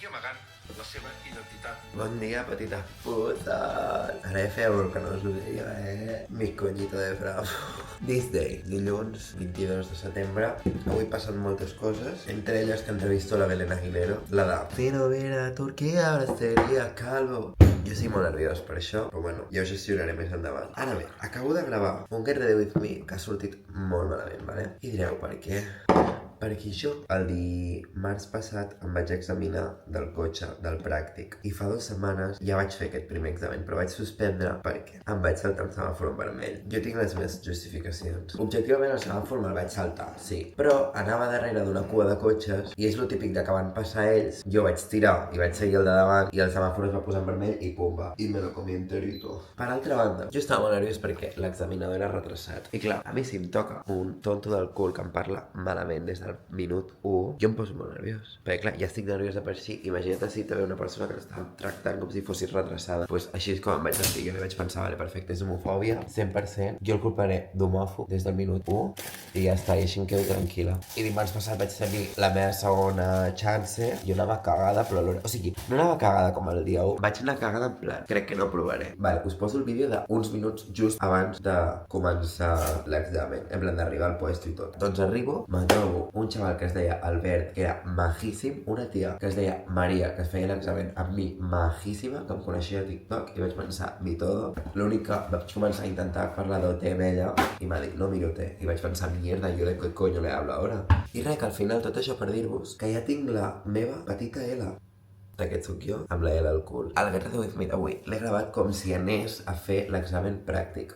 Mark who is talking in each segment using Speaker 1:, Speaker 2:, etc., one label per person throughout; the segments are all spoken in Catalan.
Speaker 1: i amagant la seva identitat.
Speaker 2: Bon dia, petites putes. Ara ja feia molt que no us ho deia, Mi coñito de bravo. This day, dilluns 22 de setembre. Avui passen moltes coses, entre elles que entrevisto la Belén Aguilera, la de Si no viera a Turquia, ahora sería calvo. Jo estic molt nerviós per això, però bueno, ja ho gestionaré més endavant. Ara bé, acabo de gravar un Get Ready With Me que ha sortit molt malament, vale? I direu, per què? Perquè jo el dimarts passat em vaig examinar del cotxe, del pràctic, i fa 2 setmanes ja vaig fer aquest primer examen, però vaig suspendre perquè em vaig saltar el semàfor en vermell. Jo tinc les meves justificacions. Objectivament el semàfor me'l vaig saltar, sí, però anava darrere d'una cua de cotxes i és lo típic de que van passar ells, jo vaig tirar i vaig seguir el de davant i el semàfor es va posar en vermell i pumba, i me lo comí enterito. Per altra banda, jo estava molt nerviós perquè l'examinador era retrasat. I clar, a mi si em toca un tonto del cul que em parla malament des del minut 1, jo em poso molt nerviós. Perquè clar, ja estic nerviosa per si, imagina't si te ve una persona que l'està tractant com si fossis retrasada. Pues així és com em vaig sentir, jo li vaig pensar, vale, perfecte, és homofòbia, 100%, jo el culparé d'homòfob des del minut 1 i ja està, i així em quedo tranquil·la. I dimarts passat vaig tenir la meva segona chance, jo anava cagada, però o sigui, no anava cagada com el dia 1, vaig anar cagada en plan, crec que no provaré. Vale, us poso el vídeo d'uns minuts just abans de començar l'examen, en plan d'arribar al puesto i tot. Doncs arribo, me trobo un xaval que es deia Albert, que era majíssim, una tia que es deia Maria, que es feia l'examen amb mi, majíssima, que em coneixia a TikTok, i vaig pensar, mi todo. L'únic que vaig començar a intentar parlar d'OT amb ella, i m'ha dit, no miro té, i vaig pensar, mierda, jo de què coño le hablo ahora? I res, que al final tot això per dir-vos que ja tinc la meva petita L. Aquest sóc jo, amb la L al cul. El Get Ready With Me d'avui l'he gravat com si anés a fer l'examen pràctic.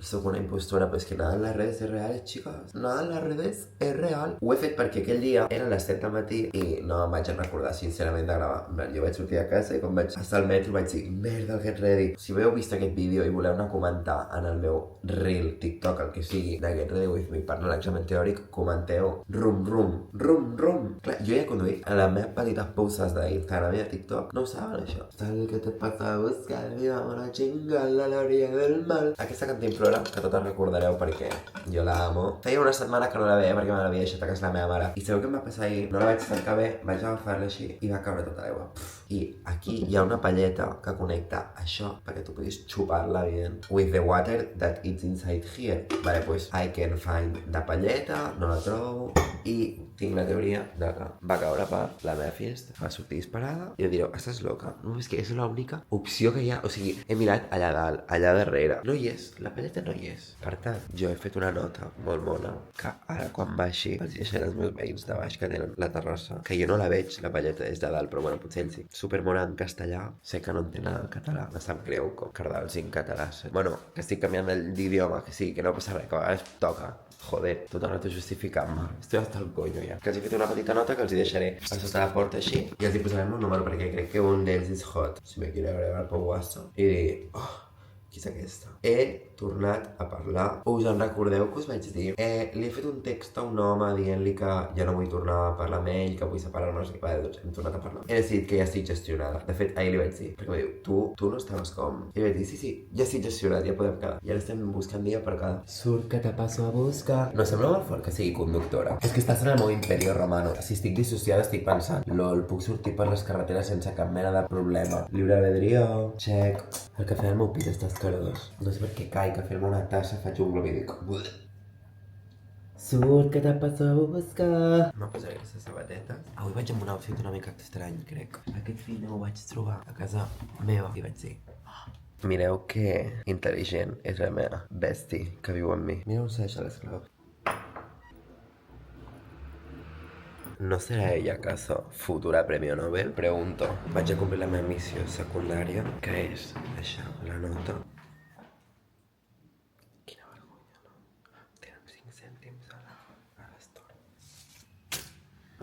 Speaker 2: Soc una impostora, però és que nada en las redes es real, chicas. Nada en las redes es real. Ho he fet perquè aquell dia eren les 7 del matí i no em vaig recordar sincerament de gravar. Jo vaig sortir de casa i quan vaig estar al metro vaig dir, merda, el Get Ready. Si heu vist aquest vídeo i voleu anar a comentar en el meu reel, TikTok, el que sigui, de Get Ready With Me per anar a l'examen teòric, comenteu rum, rum, rum, rum. Clar, jo ja he conduït a les meves petites pauses d'Instagram i de TikTok. No ho saben, això. Tal que te pasa a buscar, vamos a chingar a la orilla del mal. Aquesta cantimplora que totes recordareu perquè jo la amo. Feia una setmana que no la veia perquè me l'havia deixat a casa la meva mare. I sabeu què em va passar ahir? No la vaig tancar bé, vaig agafar-la així i va caure tota l'aigua. I aquí hi ha una palleta que connecta això perquè tu puguis xupar-la bien with the water that is inside here. Vale, pues I can find la palleta, no la trobo i tinc la teoria de que va caure per la meva fiesta, va sortir disparada i jo direu, estàs loca? No, és que és l'única opció que hi ha. O sigui, he mirat allà dalt, allà darrere. No hi és, la palleta no hi és. Per tant, jo he fet una nota molt mona que ara quan baixi els deixaré els meus veïns de baix que tenen la terrassa, que jo no la veig, la palleta des de dalt, però bueno, potser ells sí. Supermona en castellà, sé que no entén nada en català. Me sap greu com cardals en català. Bueno, que estic canviant d'idioma, que sí, que no passa res, que a vegades toca. Joder, tot el rato justificant-me. Estic hasta el coño ja. Que els he fet una petita nota que els hi deixaré a sota la porta així i els hi posaré el meu número perquè crec que un d'ells és hot. Si me quiere agregar per WhatsApp i dir, qui és aquesta? He tornat a parlar. Us en recordeu que us vaig dir? Li he fet un text a un home dient-li que ja no vull tornar a parlar amb ell, que vull separar-me, no sé què. Vale, doncs hem tornat a parlar. He decidit que ja estic gestionada. De fet, ahir li vaig dir, perquè em diu, tu no estaves com... I li vaig dir, sí, ja estic gestionat, ja podem quedar. I ara estem buscant dia per quedar. Surt que te passo a buscar. No sembla molt fort que sigui conductora. És que estàs en el meu imperio romano. Si estic dissociada estic pensant, lol, puc sortir per les carreteres sense cap mena de problema. Libre albedrío, check. El cafè del meu pit està escarós. No sé per què caic a fer-me una tassa, faig un glob i dic... Surt que te passo a buscar. Em posaré aquestes sabatetes. Avui vaig amb un outfit una mica estrany, crec. Aquest fill ho vaig trobar a casa meva i vaig dir... Mireu que intel·ligent és la meva bestie que viu amb mi. Mira on s'ha l'esclau. ¿No será ella acaso futura premio Nobel? Pregunto. Vaig a complir la meva missió secundària, que és deixar la nota. Quina vergonya, no? Tenen 5 cèntims a l'estona.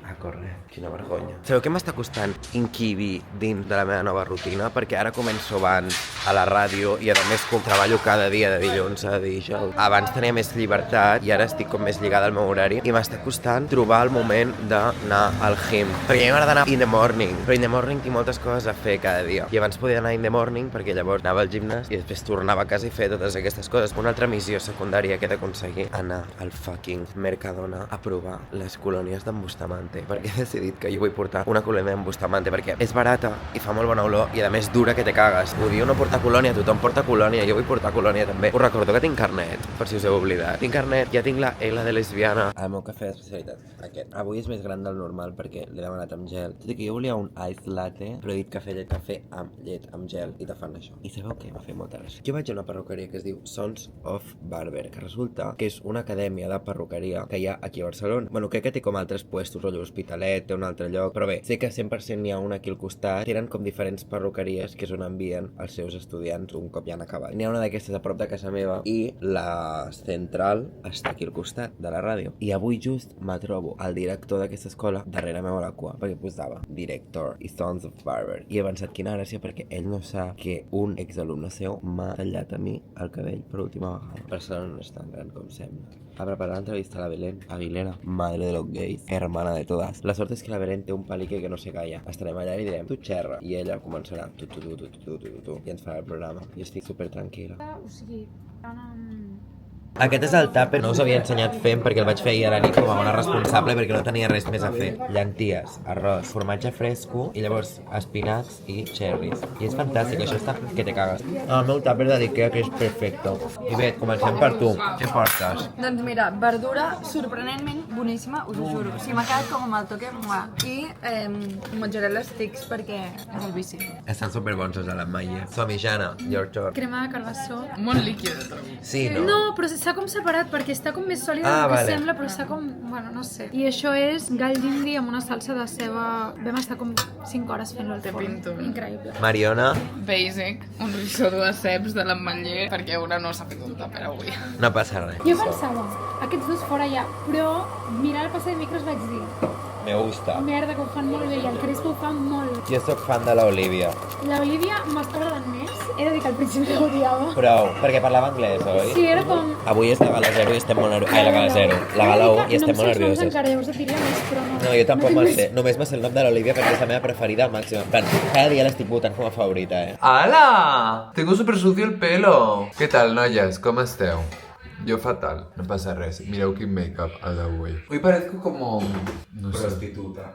Speaker 2: A córrer, quina vergonya. Sabeu què m'està costant inquibir dins de la meva nova rutina? Perquè ara començo abans a la ràdio i a més treballo cada dia de dilluns a dijous. Abans tenia més llibertat i ara estic com més lligada al meu horari i m'està costant trobar el moment d'anar al gym. Perquè a mi m'agrada anar in the morning, però in the morning tinc moltes coses a fer cada dia. I abans podia anar in the morning perquè llavors anava al gimnàs i després tornava a casa i feia totes aquestes coses. Una altra missió secundària que he d'aconseguir, anar al fucking Mercadona a provar les colònies d'en Bustamante, perquè he decidit decidit que jo vull portar una colònia amb Bustamante perquè és barata i fa molt bona olor i a més dura que te cagues. Odio no portar colònia, tothom porta colònia, jo vull portar colònia també. Us recordo que tinc carnet, per si us heu oblidat. Tinc carnet, ja tinc la L de lesbiana. El meu cafè d'especialitat, aquest. Avui és més gran del normal perquè l'he demanat amb gel. Tot i que jo volia un ice latte, però he dit cafè amb llet, amb gel, i te fan això. I sabeu què? M'ha fet molta gràcia. Jo vaig a una perruqueria que es diu Sons of Barber, que resulta que és una acadèmia de perruqueria que hi ha aquí a Barcelona. Bueno, crec que té com altres puestos, rotllo Hospitalet, té un altre lloc, però bé, sé que 100% n'hi ha una aquí al costat. Tenen com diferents perruqueries que és on envien els seus estudiants un cop ja han acabat. N'hi ha una d'aquestes a prop de casa meva i la central està aquí al costat de la ràdio. I avui just me trobo el director d'aquesta escola darrere meu a la cua, perquè posava director i Sons of Barber. I he pensat quina gràcia perquè ell no sap que un exalumne seu m'ha tallat a mi el cabell per última vegada. Barcelona no és tan gran com sembla. A preparar l'entrevista a la Belén Aguilera, madre de los gays, hermana de todas. La sort és que la Belén té un palique que no se calla. Estarem allà i direm, tu xerra, i ella començarà tu, i ens farà el programa. I estic super tranquil·la.
Speaker 3: O sigui,
Speaker 2: Aquest és el tàper, no us havia ensenyat fent perquè el vaig fer ahir a la nit com a bona responsable perquè no tenia res més a fer. Llenties, arròs, formatge fresco i llavors espinacs i cherries. I és fantàstic, això està que te cagues. El meu tàper de l'Ikea que és perfecte. I bé, comencem per tu. Què portes?
Speaker 3: doncs mira, verdura sorprenentment boníssima, us ho juro. O sigui, m'ha quedat com amb el toque muà. I mozzarella sticks perquè és el vici.
Speaker 2: Estan superbons els de l'Ametller. Som-hi, Jana, your turn.
Speaker 3: Crema de carbassó.
Speaker 4: Molt líquid, trobo.
Speaker 2: Sí, no?
Speaker 3: No, però s'ha com separat perquè està com més sòlida del que
Speaker 2: vale.
Speaker 3: sembla, però està com, bueno, no sé. I això és gall d'indi amb una salsa de ceba. Vam estar com 5 hores fent-lo al
Speaker 4: Te
Speaker 3: forn.
Speaker 4: pinto.
Speaker 3: Increïble.
Speaker 2: Mariona,
Speaker 4: Basic, un risotto de ceps de l'Ametller, perquè una no s'ha fet un tàper avui.
Speaker 2: no passa res.
Speaker 3: Jo pensava, aquests dos fora ja, però mirant el passat de micros vaig dir,
Speaker 2: Me gusta.
Speaker 3: merda, que ho fan molt bé i el Crespo ho fa molt bé.
Speaker 2: Jo sóc fan de l'Olivia.
Speaker 3: L'Olivia m'està agradant més. He de dir que al principi l'odiava.
Speaker 2: Prou, perquè parlava anglès, oi?
Speaker 3: Sí, era com...
Speaker 2: Avui és la gala 0 i estem molt nerviosos. Ai, la gala 0. La gala 1 i estem molt
Speaker 3: No em sé els noms
Speaker 2: nerviosos.
Speaker 3: encara, llavors et diria més, però no.
Speaker 2: No, jo tampoc
Speaker 3: tinc
Speaker 2: me'l
Speaker 3: més.
Speaker 2: sé. Només me sé el nom de l'Olivia perquè és la meva preferida al màxim. En plan, cada dia l'estic votant com a favorita,
Speaker 5: ¡Hala! Tengo súper sucio el pelo. ¿Qué tal, noies? ¿Cómo esteu? Yo fatal, no pasa res. Mireu quin make-up ha d'avui. Hoy parezco como... no sé.
Speaker 2: Prostituta.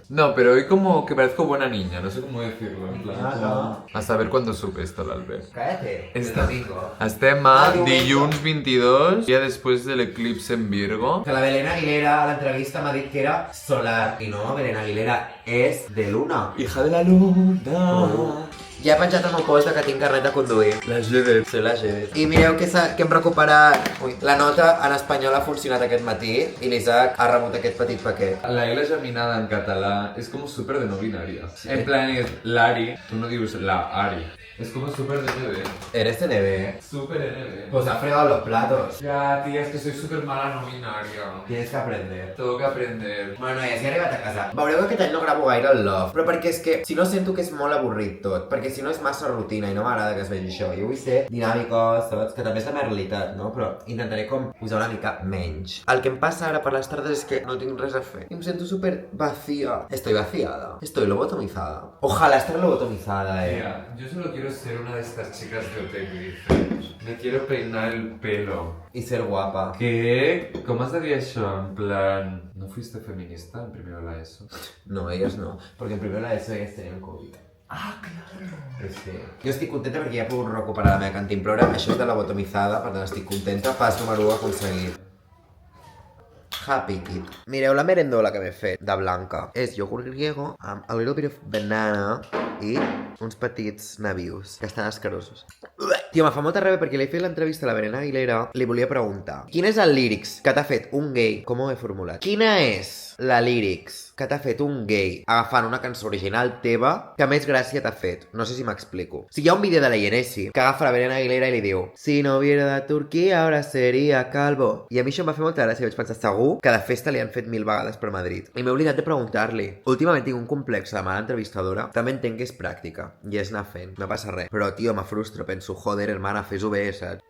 Speaker 5: No, pero hoy como que parezco buena niña, no sé cómo decirlo. En plan,
Speaker 2: Ah, no.
Speaker 5: a saber cuándo sube esto l'Albert.
Speaker 2: Cállate.
Speaker 5: Esta-
Speaker 2: domingo.
Speaker 5: Estem a
Speaker 2: diumenge.
Speaker 5: dilluns 22, dia després de l'eclipse en Virgo.
Speaker 2: Que la Belén Aguilera a l'entrevista m'ha dit que era solar. I no, Belén Aguilera és de luna.
Speaker 5: Hija de la luna.
Speaker 2: Ja he penjat el meu post de que tinc carnet de conduir.
Speaker 5: La GD.
Speaker 2: Soy la GD. I mireu que hem recuperat... Ui, la nota en espanyol ha funcionat aquest matí i l'Isaac ha rebut aquest petit paquet.
Speaker 5: La L geminada en català es como súper de no binaria. En plan es Lari, tú no dices la Ari. Es como súper de NB.
Speaker 2: Eres TNB.
Speaker 5: Súper NB.
Speaker 2: Pues ha fregado los platos.
Speaker 5: Ya, tía, es que soy súper mala no binaria.
Speaker 2: Tienes que aprender.
Speaker 5: Tengo que aprender.
Speaker 2: Bueno, noies, ja he arribat a casa. Veureu que aquest any no gravo gaire el Love, però perquè és que si no sento que és molt avorrit tot, perquè si no és massa rutina i no m'agrada que es vegi això. Jo vull ser dinàmicos, saps? Que també és la meva realitat, no? Però intentaré com posar una mica menys. El que em passa ara per les tardes és que no tinc res a fer. I em sento súper vacía. Estoy vaciada. Estoy lobotomizada. Ojalá estar lobotomizada,
Speaker 5: Tía, yo solo quiero ser una de estas chicas de OT que dice me quiero peinar el pelo.
Speaker 2: Y ser guapa.
Speaker 5: ¿Qué? ¿Cómo has de dir això? En plan... ¿No fuiste feminista en primero de la ESO?
Speaker 2: No, ellos no, porque en primero la ESO ellas tenían COVID.
Speaker 5: Ah, claro.
Speaker 2: Sí. Jo estic contenta perquè ja he pogut recuperar la meva cantimplora. Això és de la botomizada, per tant estic contenta. Pas número 1 aconseguit. Happy Kid. Mireu la merendola que m'he fet de blanca. És iogurt griego amb a little bit of banana i uns petits nabius, que estan escarosos. Tio, me fa molta ràbia perquè li he fet l'entrevista a la Belén Aguilera. Li volia preguntar, quin és el lírics que t'ha fet un gay? Com ho he formulat? Quina és la lírics que t'ha fet un gay agafant una cançó original teva que més gràcia t'ha fet? No sé si m'explico. O sigui, hi ha un vídeo de la Yenesi que agafa la Belén Aguilera i li diu si no viera de Turquia ahora seria calvo. I a mi això em va fer molta gràcia. Vaig pensar, segur que de festa li han fet 1000 vegades per Madrid. I m'he oblidat de preguntar-li. Últimament tinc un complex de mala entrevistadora. També entenc que és pràctica i és anar fent. No passa res. Però, tio, me frustro. Penso, joder, hermana, fes-ho bé, saps?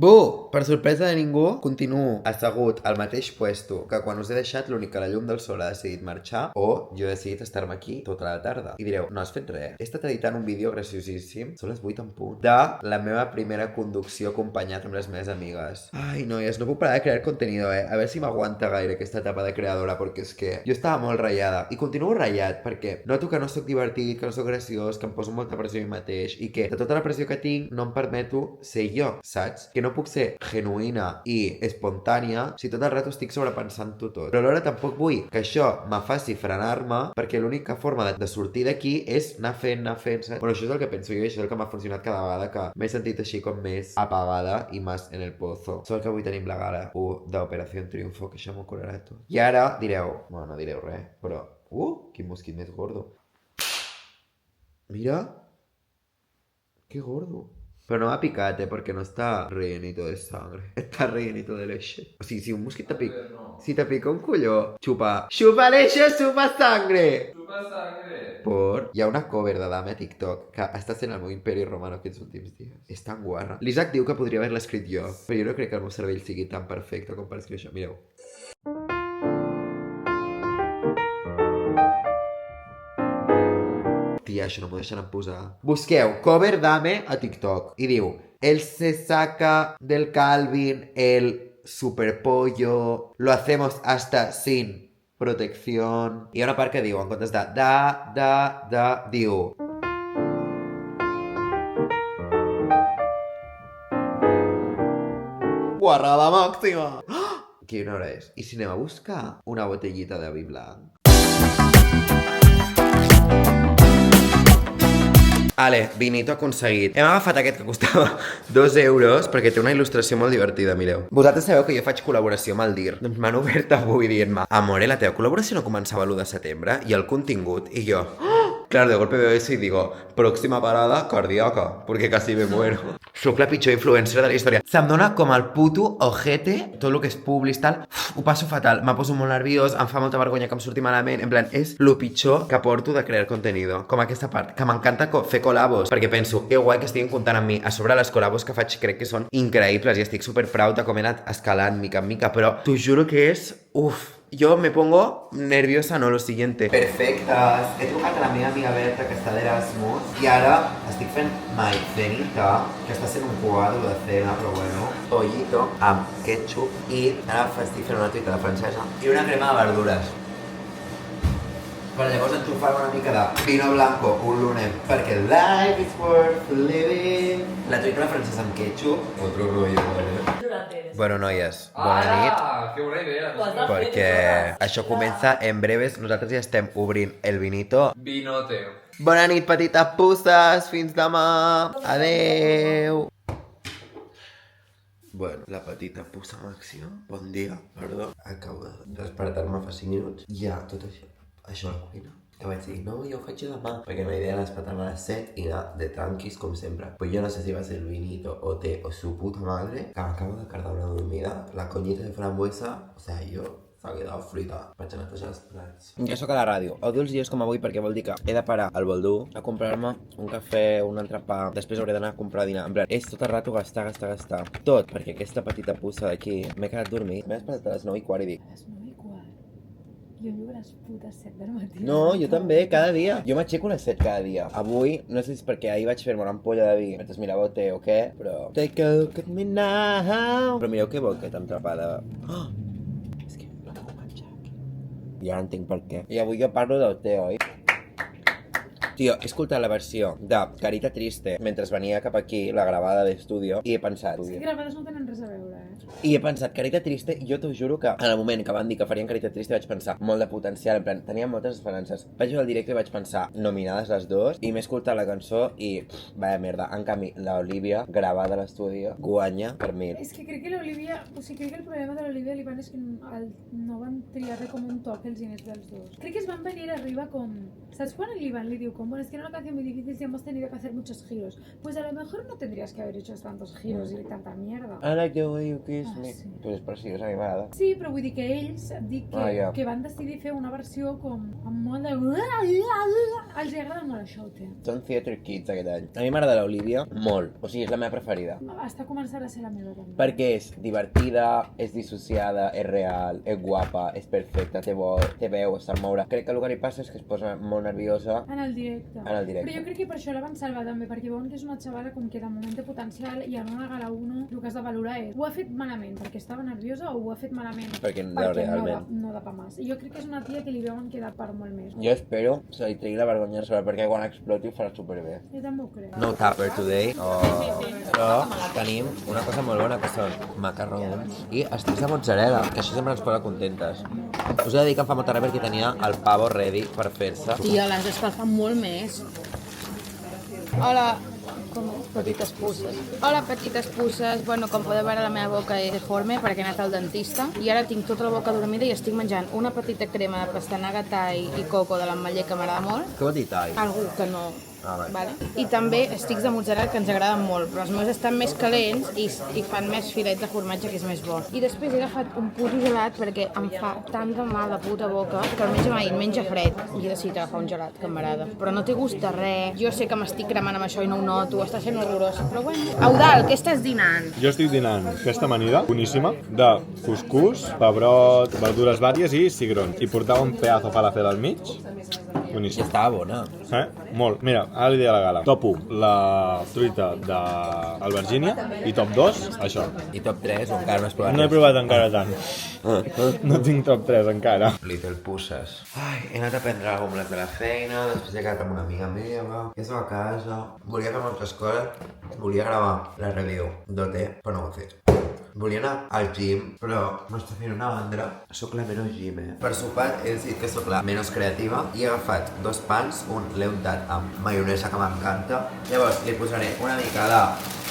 Speaker 2: Bu! Per sorpresa de ningú, continuo assegut al mateix puesto que quan us he deixat l'únic que la llum del sol ha decidit marxar o jo he decidit estar-me aquí tota la tarda. I direu, no has fet res. He estat editant un vídeo graciosíssim, són les 8 en punt, de la meva primera conducció acompanyat amb les meves amigues. Ai, noies, no puc parar de crear contenido, A veure si m'aguanta gaire aquesta etapa de creadora, perquè és que jo estava molt ratllada i continuo ratllat perquè noto que no sóc divertit, que no sóc graciós, que em poso molta pressió a mi mateix i que de tota la pressió que tinc no em permeto ser jo, saps? Que no puc ser genuïna i espontània si tot el rato estic sobrepensant-ho tot. Però alhora tampoc vull que això me faci frenar-me perquè l'única forma de sortir d'aquí és anar fent, saps? Bueno, això és el que penso jo i això és el que m'ha funcionat cada vegada que m'he sentit així com més apagada i més en el pozo. Sort que avui tenim la gala 1 d'Operació Triunfo, que això m'ho curarà tot. I ara direu, bueno, no direu res, però... quin mosquit més gordo. Mira. Qué gordo. Però no m'ha picat, perquè no està rellenito de sangre. Està rellenito de leche. O sigui, si un mosquit te pica... Si te pica un colló, xupa... Xupa leche, xupa sangre!
Speaker 5: Xupa sangre!
Speaker 2: Hi ha una cover de Dame a TikTok que està sent el meu imperi romano aquests últims dies. És tan guarra. L'Isaac diu que podria haver-la escrit jo, però jo no crec que el meu cervell sigui tan perfecte com per escriure això. Mireu. Tia, això no m'ho deixaran posar. Busqueu cover Dame a TikTok i diu: él se saca del Calvin el superpollo, lo hacemos hasta sin protección. I hi ha una part que diu, en comptes de diu... Guarrada màxima! Quina hora és? I si anem a buscar una botellita de vi blanc? Ale, vinito aconseguit. Hem agafat aquest que costava 2 euros perquè té una il·lustració molt divertida, mireu. Vosaltres sabeu que jo faig col·laboració amb el DIR. Doncs m'han obert avui dient-me: amore, la teva col·laboració no començava l'1 de setembre i el contingut, i jo... Claro, de golpe veo eso y digo, próxima parada cardíaca, porque casi me muero. Soc la pitjor influencer de la història. Se'm dona com el puto ojete, tot el que és publis, tal. Ho passo fatal, me poso molt nerviós, em fa molta vergonya que em surti malament. En plan, és lo pitjor que porto de crear contenido. Com aquesta part, que m'encanta fer col·labos, perquè penso, que guai que estiguin comptant amb mi. A sobre les col·labos que faig crec que són increïbles i estic super proud de com he anat escalant mica en mica, però t'ho juro que és... Yo me pongo nerviosa, no, lo siguiente. Perfectes. He trucat a la meva amiga Berta, que està d'Erasmus, i ara estic fent maicenita, que està sent un quadro de cena, però bueno, pollito amb ketchup, i ara estic fent una truita de francesa i una crema de verdures. Per llavors enxufar una mica de vino blanco un lunes, perquè life is worth living. La truita de francesa amb ketchup, otro rollo, Bueno, noies, bona nit.
Speaker 5: Que bona idea.
Speaker 2: Perquè això comença en breves. Nosaltres ja estem obrint el vinito.
Speaker 5: Vinoteo.
Speaker 2: Bona nit, petites pusses. Fins demà. Adeu. Bueno, la petita pussa màxima. Bon dia, perdó. Acabo de despertar-me fa 5 minuts. Ja, tot això. Això a la cuina. Que vaig dir, no, jo ho faig demà. Perquè la idea era despertar-me a les 7 i anar de tranquis, com sempre. Pues yo no sé si va a ser vinito o té o su puta madre, que m'acabo de quedar una dormida. La coñita de frambuesa, o sea, yo... s'ha quedat frita. Vaig a netejar els plats. Jo sóc a la ràdio. Odio els dies com avui perquè vol dir que he de parar al Boldú a comprar-me un cafè, un entrepà. Després hauré d'anar a comprar dinar. En plan, és tot el rato gastar. Tot, perquè aquesta petita pussa d'aquí m'he quedat dormit. M'he despertat a les 9:15 i dic...
Speaker 3: A les 9:15? Jo viu a les putes 7 del matí.
Speaker 2: No, jo també, cada dia. Jo m'aixeco a les 7 cada dia. Avui, no sé si és perquè ahir vaig fer-me una ampolla de vi mentre mirava OT o què, però... Take a look at me now. Però mireu que boca tan atrapada. Oh! I ara entenc per què. I avui jo parlo del té, oi? Tio, he escoltat la versió de Carita Triste mentre venia cap aquí, la gravada d'estudio, i he pensat...
Speaker 3: És que gravades no tenen res a veure,
Speaker 2: I he pensat, Carita Triste, i jo t'ho juro que en el moment que van dir que farien Carita Triste vaig pensar molt de potencial, en plan, tenia moltes esperances. Vaig veure el directe i vaig pensar, nominades les dues, i m'he escoltat la cançó i... vaya merda, en canvi, l'Olivia, gravada a l'estudi, guanya per 1000.
Speaker 3: És que crec que l'Olivia... O sigui, crec que el problema de l'Olivia i l'Ivan és que no van triar res com un toc els diners dels dos. Crec que es van venir arriba com... ¿Sabes cuando el Iván le digo, como es que era una canción muy difícil y hemos tenido que hacer muchos giros? Pues a lo mejor no tendrías que haber hecho tantos giros y tanta mierda.
Speaker 2: I like the way you kiss Disney.
Speaker 3: sí.
Speaker 2: Pues és preciós, a mi m'agrada.
Speaker 3: Sí, però vull dir que ells, et dic que,
Speaker 2: ja.
Speaker 3: que van decidir fer una versió com amb molt de... Els agrada molt això, el té.
Speaker 2: Són Theatre Kids aquest any. A mi m'agrada l'Olivia molt, o sigui, és la meva preferida.
Speaker 3: Està començant a ser la meva també.
Speaker 2: Perquè és divertida, és dissociada, és real, és guapa, és perfecta, té veu, es sap moure. Crec que el que li passa és que es posa molt nerviosa
Speaker 3: En el directe.
Speaker 2: en el directe.
Speaker 3: Però jo crec que per això la van salvar també, perquè veuen que és una xavala com que de moment té potencial i en una gala 1 el que has de valorar és ho ha fet malament perquè estava nerviosa o ho ha fet malament
Speaker 2: Perquè no, realment.
Speaker 3: no da pa més. I jo crec que és una tia que li veuen que da per molt més.
Speaker 2: Jo espero que se li tregui la vergonya sobre perquè quan exploti ho farà superbé.
Speaker 3: Jo també ho crec.
Speaker 2: No tupper today. Però tenim una cosa molt bona que són macarrons i estics de mozzarella, que això sempre ens posa contentes. Us he de dir que em fa molta ràbia perquè tenia el pavo ready per fer-se.
Speaker 4: Tia, l'has d'escalfar molt més. Hola, petites pusses. Hola, petites pusses. Bueno, com podeu veure, la meva boca és deforme perquè he anat al dentista i ara tinc tota la boca dormida i estic menjant una petita crema de pastanaga thai i coco de l'ametller que m'agrada molt.
Speaker 2: Què vol dir thai?
Speaker 4: Algú que no...
Speaker 2: Vale.
Speaker 4: Vale. I també estics de mozzarella que ens agraden molt, però els meus estan més calents i fan més filet de formatge que és més bo. I després he agafat un puto gelat perquè em fa tanta mal la puta boca que el metge m'ha dit menja fred i he decidit agafar un gelat que m'agrada. Però no té gust de res, jo sé que m'estic cremant amb això i no ho noto, està sent horrorós, però bueno. Eudal, què estàs dinant?
Speaker 6: Jo estic dinant aquesta amanida boníssima de couscous, pebrot, verdures vàries i cigrons. I portava un pedazo falafel al mig. Boníssim.
Speaker 2: Estava bona.
Speaker 6: Molt. Mira, ara li diré la gala. Top 1, la truita d'Albergínia. I top 2, això.
Speaker 2: I top 3, o encara no has provat
Speaker 6: No he
Speaker 2: res?
Speaker 6: provat encara tant. No tinc top 3 encara.
Speaker 2: Little Pusses. Ai, he anat a prendre alguna amb les de la feina, després he quedat amb una amiga meva, ja som a casa. Volia fer moltes coses, volia gravar la review d'OT, però no ho he fet. Volia anar al gym, però m'està fent una mandra. Soc la menys gym, Per sopar he decidit que soc la menys creativa i he agafat 2 pans, un l'he untat amb maionesa que m'encanta. Llavors li posaré una mica de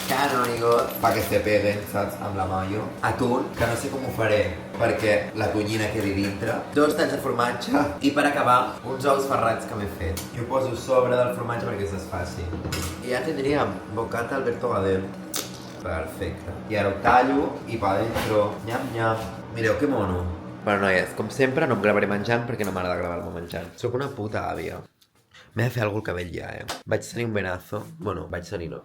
Speaker 2: canónigo perquè se peguen, saps, amb la mayo. Atún, que no sé com ho faré perquè la tonyina quedi dintre. 2 talls de formatge i per acabar uns ous ferrats que m'he fet. I ho poso sobre del formatge perquè es desfaci. I ja tindríem bocata Alberto Gadel. Perfecte. I ara ho tallo i pa dentro. Nyam, nyam. Mireu que mono. Però noies, com sempre no em gravaré menjant perquè no m'agrada gravar-me menjant. Sóc una puta àvia. M'he de fer alguna cosa al cabell ja, Vaig tenir un venazo, bueno,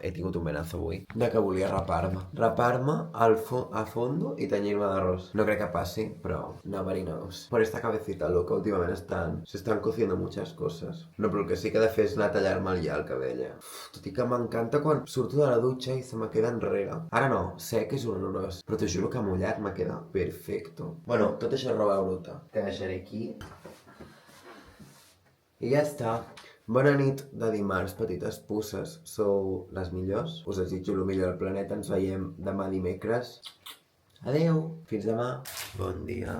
Speaker 2: he tingut un venazo avui, de que volia rapar-me. Rapar-me a fondo i tenyir-me d'arròs. No crec que passi, però nobody knows. Por esta cabecita loca últimament se están cociendo muchas cosas. No, però el que sí que he de fer és anar a tallar-me ja el cabell, Tot i que m'encanta quan surto de la dutxa i se me queda enrere. Ara no, sé que és horrorós, però t'ho juro que mullat me queda perfecto. Bueno, tot això és roba bruta. Te deixaré aquí. I ja està. Bona nit de dimarts, petites pusses. Sou les millors. Us desitjo el millor del planeta. Ens veiem demà dimecres. Adeu. Fins demà. Bon dia.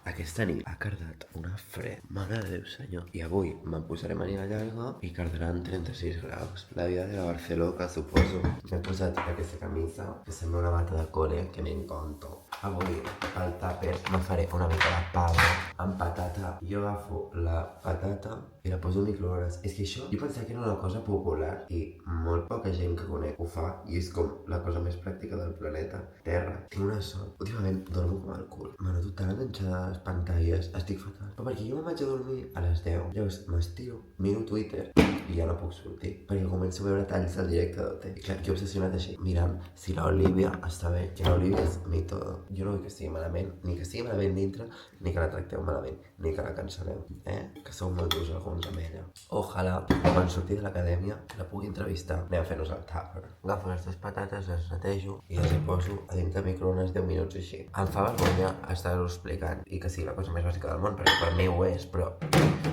Speaker 2: Aquesta nit ha cardat una fred. Mare de Déu, senyor. I avui me'n posaré màniga llarga i cardaran 36 graus. La vida de la Barceloca, suposo. M'he posat aquesta camisa que sembla una bata de cole que m'encanto. Avui, al tàper, me faré una mica de pavo amb patata. Jo agafo la patata i la poso al microones. És que això, jo pensava que era una cosa popular i molt poca gent que conec ho fa i és com la cosa més pràctica del planeta. Terra. Tinc una sort. Últimament dormo com el cul. Me noto tan enganxada a les pantalles. Estic fatal. Però perquè jo me'n vaig a dormir a les 10. Llavors m'estiro, miro Twitter i ja no puc sortir. Perquè començo a veure talls del directe d'OT. I clar, jo he obsessionat així, mirant si l'Olivia està bé. Que l'Olivia és mi todo. Jo no vull que estigui malament, ni que estigui malament dintre, ni que la tracteu malament, ni que la cancel·leu. Que sou molt durs alguns amb ella. Ojalà, quan surti de l'acadèmia, la pugui entrevistar. Anem a fer-nos el tàper. Agafo les 2 patates, les netejo i les hi poso a dins de microones 10 minuts així. Em fa vergonya estar-ho explicant i que sigui la cosa més bàsica del món, perquè per mi ho és, però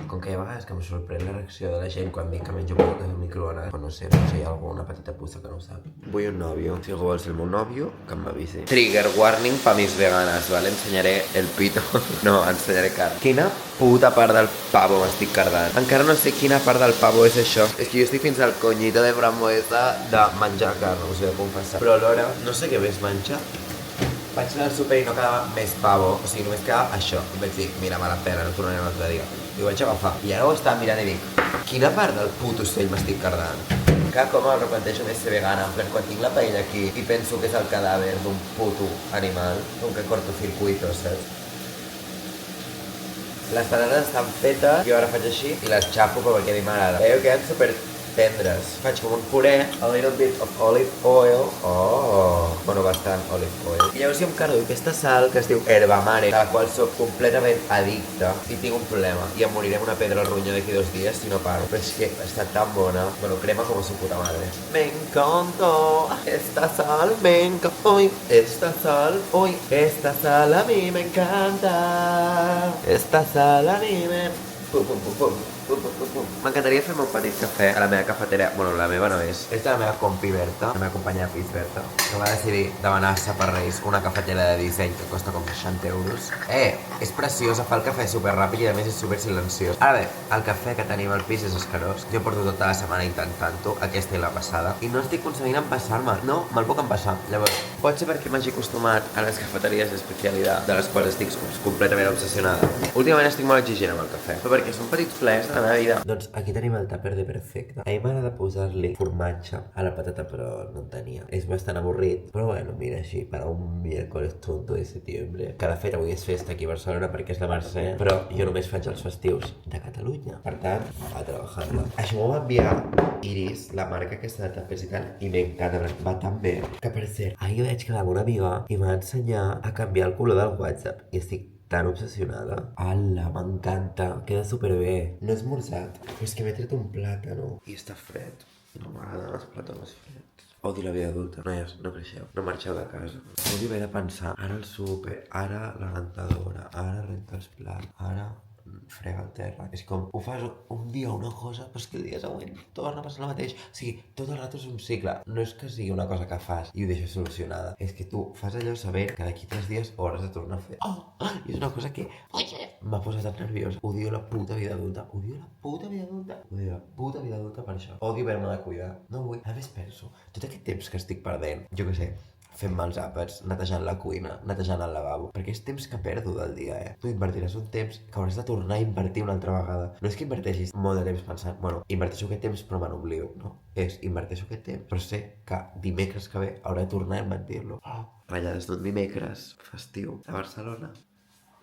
Speaker 2: com que hi ha vegades que em sorprèn la reacció de la gent quan dic que menjo patates al microones, però no sé si hi ha alguna petita puça que no ho sap. Vull un nòvio. Si algú vol ser el meu nòvio, que m'avisi. Trigger warning pa mis veganes, ¿vale? Ensenyaré el pito. No, ensenyaré carn. Quina puta part del pavo m'estic cardant. Encara no sé quina part del pavo és això. És que jo estic fins al conyito de frambuesa de menjar carn, us ho he de confessar. Però alhora, no sé què més menjar. Vaig anar al súper i no quedava més pavo, o sigui, només quedava això. I vaig dir, mira, me la pena, no tornaré un altre dia. I ho vaig agafar. I ara ho estava mirant i dic, quina part del puto ocell m'estic cardant? cada cop em replantejo més ser vegana, en plan, quan tinc la paella aquí i penso que és el cadàver d'un puto animal, com que cortocircuito, saps? Les patates estan fetes, jo ara faig així i les xapo perquè a mi m'agrada. Veieu, queden super tendres. Faig com un puré, a little bit of olive oil. Oh, bueno, bastant olive oil. I llavors jo em cargo aquesta sal que es diu herba mare, de la qual soc completament addicta i tinc un problema. I em moriré amb una pedra al ronyó d'aquí 2 dies si no paro. Però és que està tan bona. Bueno, crema com su puta madre. Me encantó esta sal, me encantó esta sal, hoy esta sal a mí me encanta. Esta sal a mí me... Pum, pum, pum, pum. M'encantaria fer-me un petit cafè a la meva cafetera. Bueno, la meva no és. És de la meva compi Berta, la meva companya de pis Berta, que va decidir demanar-se per Reis una cafetera de disseny que costa com 60 euros. És preciosa, fa el cafè superràpid i a més és super silenciós. Ara bé, el cafè que tenim al pis és escarós. Jo porto tota la setmana intentant-ho, aquesta i la passada, i no estic aconseguint empassar-me. No, me'l puc empassar. Llavors, pot ser perquè m'hagi acostumat a les cafeteries d'especialitat, de les quals estic completament obsessionada. Últimament estic molt exigent amb el cafè, però perquè són petits plers de la meva vida. Doncs aquí tenim el tàper de perfecte. A mi m'agrada posar-li formatge a la patata, però no en tenia. És bastant avorrit, però bueno, mira, així, per un miércoles tonto de setembre. Que de fet avui és festa aquí a Barcelona perquè és la Mercè, però jo només faig els festius de Catalunya. Per tant, a treballar-la. Això m'ho va enviar Iris, la marca aquesta de tàpers i tal, i m'encanta, va tan bé. Que per cert, ahir vaig quedar amb una amiga i m'ha ensenyat a canviar el color del WhatsApp i estic tan obsessionada. Ala, m'encanta. Queda superbé. No he esmorzat. Però és que m'he tret un plàtano i està fred. No m'agraden els plàtanos freds. Odio la vida adulta. Noies, no creixeu. No marxeu de casa. Odio haver de pensar. Ara el súper, ara la rentadora, ara renta els plats, ara frega el terra. És com, ho fas un dia una cosa, però és que el dia següent torna a passar el mateix. O sigui, tot el rato és un cicle. No és que sigui una cosa que fas i ho deixes solucionada. És que tu fas allò sabent que d'aquí 3 dies ho hauràs de tornar a fer. I és una cosa que m'ha posat tan nerviosa. Odio la puta vida adulta. Odio la puta vida adulta. Odio la puta vida adulta per això. Odio haver-me de cuidar. No vull. A més penso, tot aquest temps que estic perdent, jo què sé, fent-me els àpats, netejant la cuina, netejant el lavabo, perquè és temps que perdo del dia, Tu invertiràs un temps que hauràs de tornar a invertir una altra vegada. No és que inverteixis molt de temps pensant, bueno, inverteixo aquest temps però me n'oblido, no? És, inverteixo aquest temps, però sé que dimecres que ve hauré de tornar a invertir-lo. Ratllades d'un dimecres festiu a Barcelona.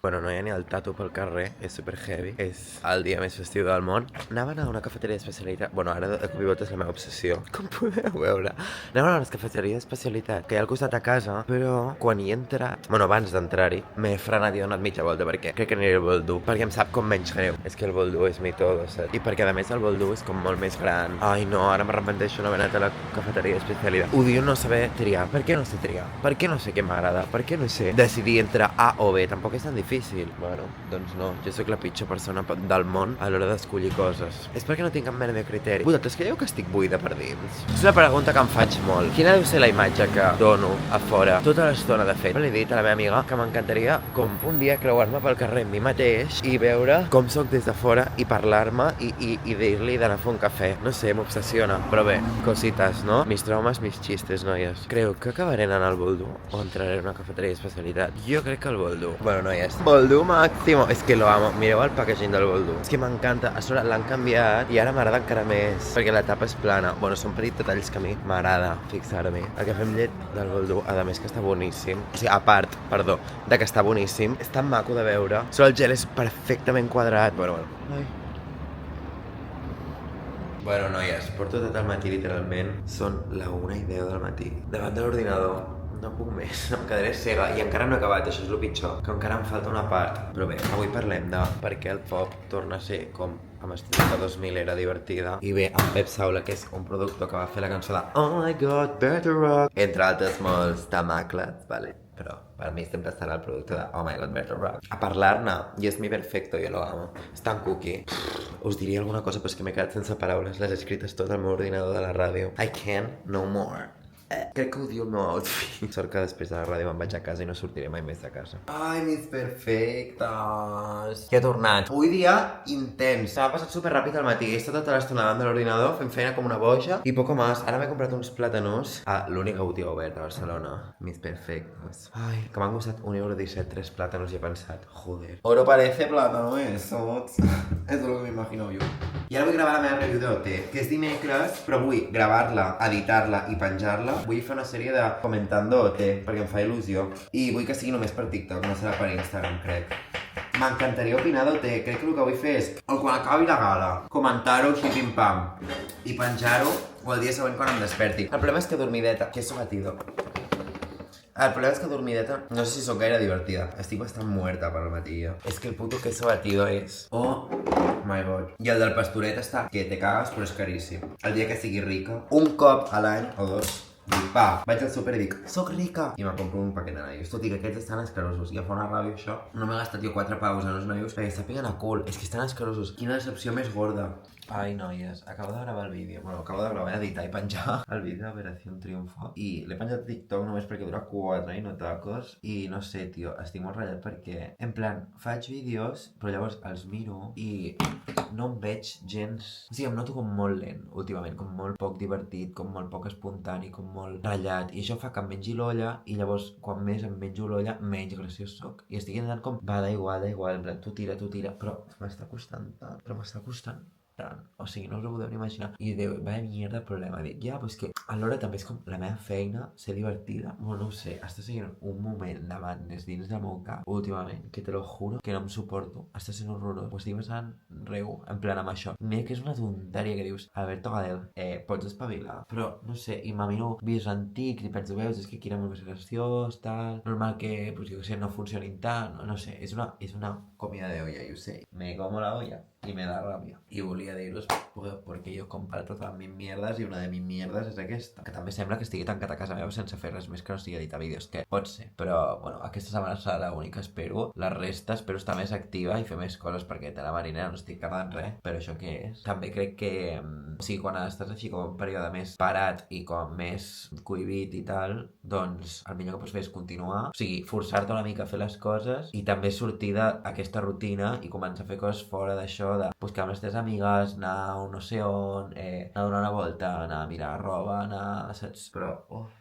Speaker 2: Bueno, no hi ha ni el tatu pel carrer, és super heavy, és el dia més festiu del món. Anaven a una cafeteria d'especialitat, bueno, ara de Copibot és la meva obsessió, com podeu veure. Anaven a una cafeteria d'especialitat, que hi ha al costat a casa, però quan hi he entrat, bueno, abans d'entrar-hi, m'he frenat i he donat mitja volta, perquè crec que aniré al Boldú, perquè em sap com menys greu. És que el Boldú és mi todo, saps? I perquè a més el Boldú és com molt més gran. Ai no, ara m'arrepenteixo no haver anat a la cafeteria d'especialitat. Odio no saber triar. Per què no sé triar? Per què no sé què m'agrada? Per què no sé decidir entre A o B? Tampoc és tan difícil. Bueno, doncs no, jo sóc la pitjor persona del món a l'hora d'escollir coses. És perquè no tinc cap mena de criteri. Vosaltres creieu que estic buida per dins? És una pregunta que em faig molt. Quina deu ser la imatge que dono a fora tota l'estona de fet? L'he dit a la meva amiga que m'encantaria com un dia creuar-me pel carrer amb mi mateix i veure com sóc des de fora i parlar-me i dir-li d'anar a fer un cafè. No sé, m'obsessiona. Però bé, cosites, no? Mis traumes, mis xistes, noies. Creu que acabaré anant al Boldú o entraré en una cafeteria d'especialitat? Jo crec que al Boldú. Bueno, noies, Boldú máximo. És que lo amo. Mireu el packaging del Boldú. És que m'encanta. A sobre l'han canviat i ara m'agrada encara més perquè la tapa és plana. Bueno, són petits detalls que a mi m'agrada fixar-m'hi. El cafè amb llet del Boldú, a més que està boníssim. O sigui, a part, perdó, de que està boníssim, és tan maco de veure. Sobre el gel és perfectament quadrat. Bueno. Ai. Bueno, noies, porto tot el matí, literalment. Són la 1:10 del matí. Davant de l'ordinador. No puc més, em quedaré cega. I encara no he acabat, això és el pitjor, que encara em falta una part. Però bé, avui parlem de per què el pop torna a ser com amb estil de 2000 era divertida. I bé, amb Pep Saula, que és un productor que va fer la cançó de Oh my God, Better Rock, entre altres molts tamacles, vale? Però per mi sempre estarà el producte de Oh my God, Better Rock. A parlar-ne, i és mi perfecto, jo lo amo. És tan cookie. Us diria alguna cosa, però és que m'he quedat sense paraules. Les he escrites tot al meu ordinador de la ràdio. I can't no more. Crec que odio el meu outfit. Sort que després de la ràdio me'n vaig a casa i no sortiré mai més de casa. Ai, mis perfectes. Que he tornat. Avui dia intens. M'ha passat superràpid al matí. He estat tota l'estona davant de l'ordinador fent feina com una boja i poco más. Ara m'he comprat uns plàtanos a l'única botiga oberta a Barcelona. Mis perfectos. Ai, que m'han costat 1,17 €, 3 plàtanos i he pensat, joder. Oro parece plátano eso. És el que m'imagino jo. I ara vull gravar la meva review d'OT, que és dimecres, però vull gravar-la, editar-la i penjar-la. Vull fer una sèrie de comentando OT, perquè em fa il·lusió. I vull que sigui només per TikTok, no serà per Instagram, crec. M'encantaria opinar d'OT, crec que el que vull fer és, o quan acabi la gala, comentar-ho així pim-pam, i penjar-ho, o el dia següent quan em desperti. El problema és que dormideta, que sobatido. El problema és que dormideta no sé si sóc gaire divertida. Estic bastant muerta per al matí jo. És que el puto queso batido és... Oh my god. I el del pastoret està que te cagues però és caríssim. El dia que sigui rica, un cop a l'any o dos, dic, va, vaig al súper i dic, soc rica! I me'n compro un paquet de naius. Tot i que aquests estan escarosos. I em fa una ràbia això. No m'he gastat jo 4 paus en els naius perquè sàpiguen a cul. És que estan escarosos. Quina decepció més gorda. Ai, noies, acabo de gravar el vídeo. Bueno, acabo de gravar, editar i penjar el vídeo d'Operació Triunfo. I l'he penjat a TikTok només perquè dura 4 i no tacos. I no sé, tio, estic molt ratllat perquè, en plan, faig vídeos, però llavors els miro i no em veig gens... O sigui, em noto com molt lent, últimament, com molt poc divertit, com molt poc espontani, com molt ratllat. I això fa que em mengi l'olla i llavors, quan més em menjo l'olla, menys graciós soc. I estic intentant com, va, da igual, en plan, tu tira, però m'està costant tant, o sigui, no us ho podeu ni imaginar. I diu, vaya mierda problema. Dic, ja, pues que alhora també és com la meva feina, ser divertida. Bueno, no ho sé, està sent un moment de madness dins del meu cap últimament, que te lo juro que no em suporto. Està sent horrorós. Ho estic passant reu, en plan amb això. Mira que és una tonteria que dius, Alberto Gadel, pots espavilar. Però, no sé, i m'amino vídeos antics i penso, veus, és que quina molt graciós, tal. Normal que, pues jo que sé, no funcionin tant. No sé, és una comida de olla, jo sé. Me como la olla. Y me da rabia. Y volia dir-vos porque jo comparto totes mis mierdes i una de mis mierdes és aquesta. Que també sembla que estigui tancat a casa meva sense fer res més que no sigui editar vídeos, que pot ser. Però, bueno, aquesta setmana serà l'única, espero. La resta espero estar més activa i fer més coses perquè de la marinera no estic cardant res. Però això què és? També crec que... O sigui, quan estàs així com un període més parat i com més cohibit i tal, doncs el millor que pots fer és continuar. O sigui, forçar-te una mica a fer les coses i també sortir d'aquesta rutina i començar a fer coses fora d'això de pues, quedar amb les teves amigues, anar a no sé on, anar a donar una volta, anar a mirar roba, anar, saps? Però,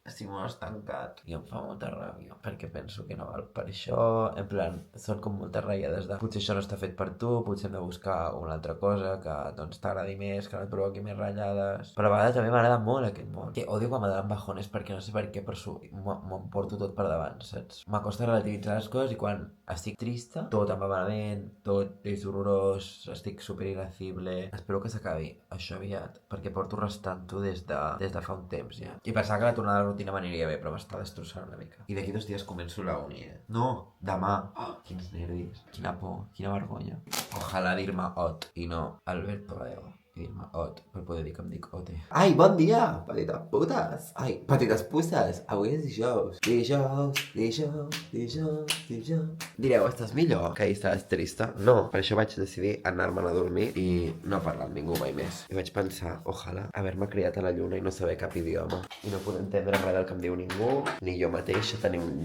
Speaker 2: estic molt estancat i em fa molta ràbia, perquè penso que no val per això, en plan, són com moltes ratllades de potser això no està fet per tu, potser hem de buscar una altra cosa que doncs t'agradi més, que no et provoqui més ratllades, però a vegades també m'agrada molt aquest món, que odio quan m'agraden bajones perquè no sé per què m'ho porto tot per davant, saps? M'acosta relativitzar les coses i quan estic trista, tot em va malament, tot és horrorós, estic superirascible. Espero que s'acabi això aviat, perquè porto restant-ho des de fa un temps ja. I pensava que la tornada a la rutina m'aniria bé, però m'està destrossant una mica. I d'aquí 2 dies començo la uni, No, demà. Quins nervis, quina por, quina vergonya. Ojalà dir-me Ot i no Alberto Gadel. I dir-me Ot, per poder dir que em dic Ote. Ai, bon dia, petites putes! Ai, petites puces! Avui és dijous. Dijous. Direu, estàs millor? Que ahir estaves trista? No, per això vaig decidir anar-me'n a dormir i no parlar amb ningú mai més. I vaig pensar, ojalà, haver-me criat a la lluna i no saber cap idioma. I no poder entendre res del que em diu ningú, ni jo mateixa tenir un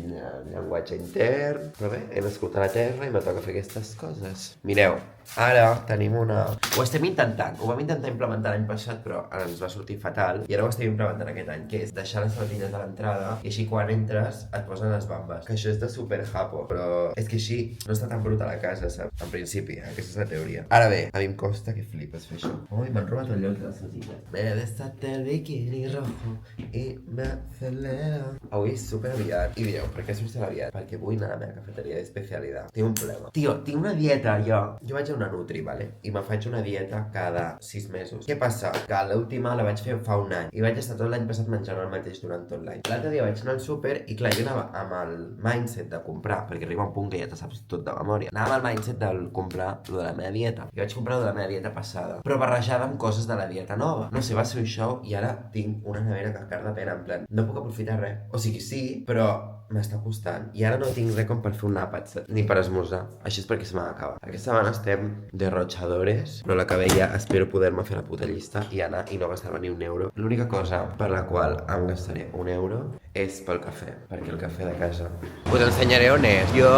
Speaker 2: llenguatge intern. Però bé, he nascut a la Terra i me toca fer aquestes coses. Mireu, ara tenim una... Ho estem intentant, ho vam intentar implementar l'any passat, però ens va sortir fatal. I ara ho estem implementant aquest any, que és deixar les sabatilles a l'entrada i així quan entres et posen les bambes. Que això és de super japo, però és que així no està tan bruta la casa, saps? En principi, aquesta és la teoria. Ara bé, a mi em costa que flipes fer això. Ui, m'han robat el lloc de les sabatilles. Me desate el bikini rojo i me acelera. Avui és super aviat. I direu, per què surts tan aviat? Perquè vull anar a la meva cafeteria d'especialitat. Tinc un problema. Tio, tinc una dieta jo. Jo vaig a una Nutri, vale? I me faig una dieta cada 6 mesos. Què passa? Que l'última la vaig fer fa un any. I vaig estar tot l'any passat menjant el mateix durant tot l'any. L'altre dia vaig anar al súper i clar, jo anava amb el mindset de comprar, perquè arriba un punt que ja te saps tot de memòria. Anava amb el mindset de comprar lo de la meva dieta. I vaig comprar lo de la meva dieta passada, però barrejada amb coses de la dieta nova. No sé, va ser un show i ara tinc una nevera que car de pena, en plan, no puc aprofitar res. O sigui, sí, però m'està costant. I ara no tinc res com per fer un àpat, ni per esmorzar. Això és perquè se m'ha acabat. Aquesta setmana estem derrotxadores, però la que ve ja espero poder-me fer la puta llista i anar i no gastar-me ni un euro. L'única cosa per la qual em gastaré un euro és pel cafè, perquè el cafè de casa... Us ensenyaré on és. Jo,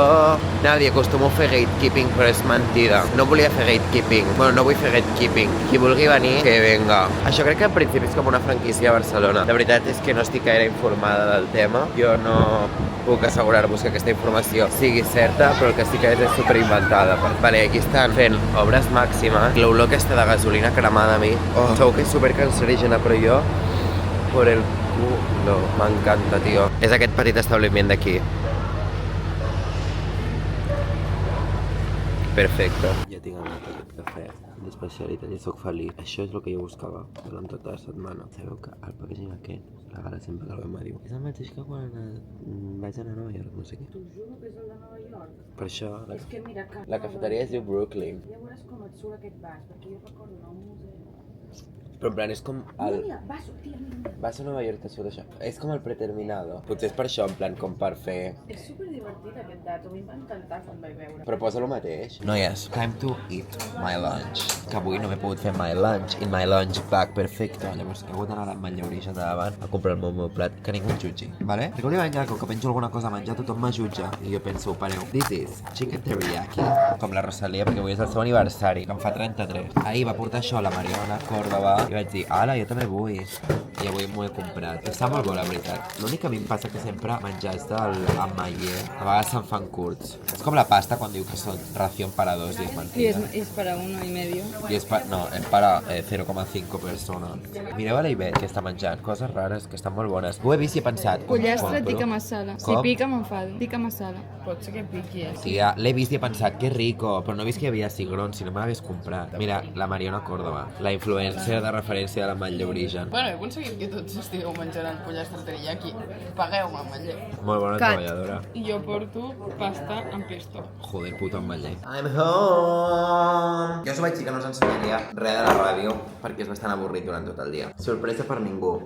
Speaker 2: nadie, acostumo a fer gatekeeping, però és mentida. No volia fer gatekeeping. Bueno, no vull fer gatekeeping. Qui vulgui venir, que venga. Això crec que en principi és com una franquícia a Barcelona. La veritat és que no estic gaire informada del tema. Jo no puc assegurar-vos que aquesta informació sigui certa, però el que sí que és superinventada. Vale, aquí estan fent obres màximes. L'olor aquesta de gasolina cremada a mi. Segur que és supercancerígena, però jo, por el culo, m'encanta, tio. És aquest petit establiment d'aquí. Perfecte. Ja tinc anat aquest cafè d'especialitat i soc feliç. Això és el que jo buscava durant tota la setmana. Sabeu que el packaging aquest, la Gala sempre que el veiem diu, és el mateix que quan vaig anar a Nova York, no sé què.
Speaker 4: T'ho juro que és el de Nova York.
Speaker 2: Per això,
Speaker 4: És que mira que...
Speaker 2: la cafeteria es diu Brooklyn.
Speaker 4: Ja veuràs com et surt aquest vas, perquè jo recordo anar a un museu.
Speaker 2: Però en plan és com el...
Speaker 4: Mira, vas, tia, mira.
Speaker 2: Vas a Nova York, te surt això. És com el preterminado. Potser és per això, en plan, com per fer...
Speaker 4: És superdivertit aquest dato, a mi em va encantar quan vaig veure.
Speaker 2: Però posa el mateix. Noies, time to eat my lunch. Que avui no m'he pogut fer my lunch in my lunch bag perfecte. Llavors he hagut d'anar a la Manlleurisha de davant a comprar el meu plat, que ningú em jutgi, vale? Perquè últimament com que penjo alguna cosa a menjar, tothom me jutja. I jo penso, pareu, this is chicken teriyaki. Com la Rosalia, perquè avui és el seu aniversari, que em fa 33. Ahir va portar això a la Mariona Córdoba i vaig dir, ala, jo també vull. I avui m'ho he comprat. Està molt bo, la veritat. L'únic que a mi em passa que sempre menjars del ametller, a vegades se'n fan curts. És com la pasta quan diu que són ración para dos i és mentida.
Speaker 4: És para 1,5.
Speaker 2: I és no, és para 0,5 persones. Mireu a l'Ivet que està menjant coses rares que estan molt bones. Ho he vist i he pensat...
Speaker 7: Pollastre
Speaker 2: compro.
Speaker 7: tikka masala. Si
Speaker 2: Com?
Speaker 7: pica m'enfado. Tikka masala.
Speaker 4: Pot ser que piqui,
Speaker 2: Sí, ja l'he vist i he pensat, que rico, però no he vist que hi havia cigrons, si no me l'hagués comprat. Mira, la Mariona Córdoba, la influencer de referència de la Manlleurisha.
Speaker 8: Bueno, he aconseguit que tots estigueu menjant el pollastre teriyaki. Pagueu-me, ametller.
Speaker 2: Molt bona treballadora.
Speaker 8: I jo porto pasta amb pesto.
Speaker 2: Joder, puto ametller. I'm home! Jo us vaig dir que no us ensenyaria res de la ràdio perquè és bastant avorrit durant tot el dia. Sorpresa per ningú.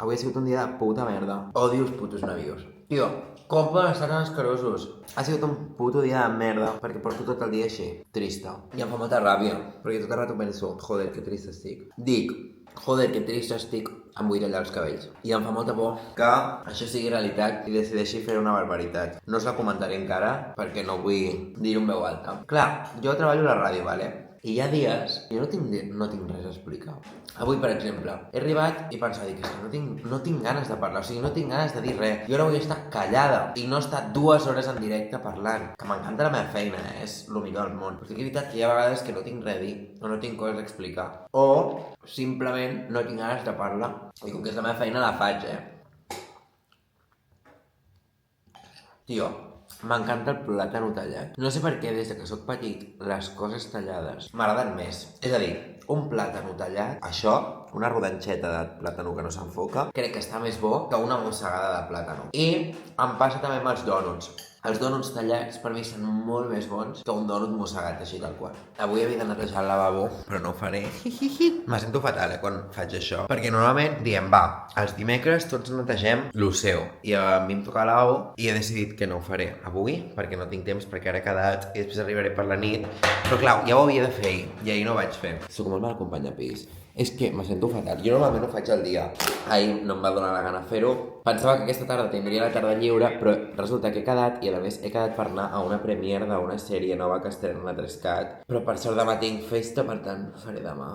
Speaker 2: Avui ha sigut un dia de puta merda. Odio els putos navios. Tio, com poden estar tan escarosos? Ha sigut un puto dia de merda perquè porto tot el dia així, trista. I em fa molta ràbia, perquè tot el rato penso, joder, que trista estic. Dic, joder, que trista estic amb buidar els cabells. I em fa molta por que això sigui realitat i decideixi fer una barbaritat. No us la comentaré encara perquè no vull dir-ho en veu alta. Clar, jo treballo a la ràdio, vale? I hi ha dies que jo no tinc res a explicar. Avui, per exemple, he arribat i pensava, dic, no tinc ganes de parlar, o sigui, no tinc ganes de dir res. Jo ara vull estar callada i no estar 2 hores en directe parlant. Que m'encanta la meva feina, és el millor del món. Però sí que és veritat que hi ha vegades que no tinc res a dir, o no tinc coses a explicar. O simplement no tinc ganes de parlar. I com que és la meva feina, la faig, Tio, m'encanta el plàtan tallat. No sé per què des que sóc petit les coses tallades m'agraden més. És a dir, un plàtan tallat, això, una rodanxeta de plàtan que no s'enfoca, crec que està més bo que una mossegada de plàtan. I em passa també amb els dònuts. Els dònuts tallats per mi són molt més bons que un dònut mossegat així tal qual. Avui havia de netejar el lavabo, però no ho faré. Me sento fatal, quan faig això. Perquè normalment diem, va, els dimecres tots netegem lo seu. I a mi em toca el lavabo i he decidit que no ho faré avui, perquè no tinc temps, perquè ara he quedat i després arribaré per la nit. Però clar, ja ho havia de fer ahir, i ahir no ho vaig fer. Soc molt mal company de pis. És que me sento fatal. Jo normalment ho faig al dia. Ahir no em va donar la gana fer-ho. Pensava que aquesta tarda tindria la tarda lliure, però resulta que he quedat, i a més he quedat per anar a una premiere d'una sèrie nova que estrena a 3CAT. Però per sort demà tinc festa, per tant ho faré demà.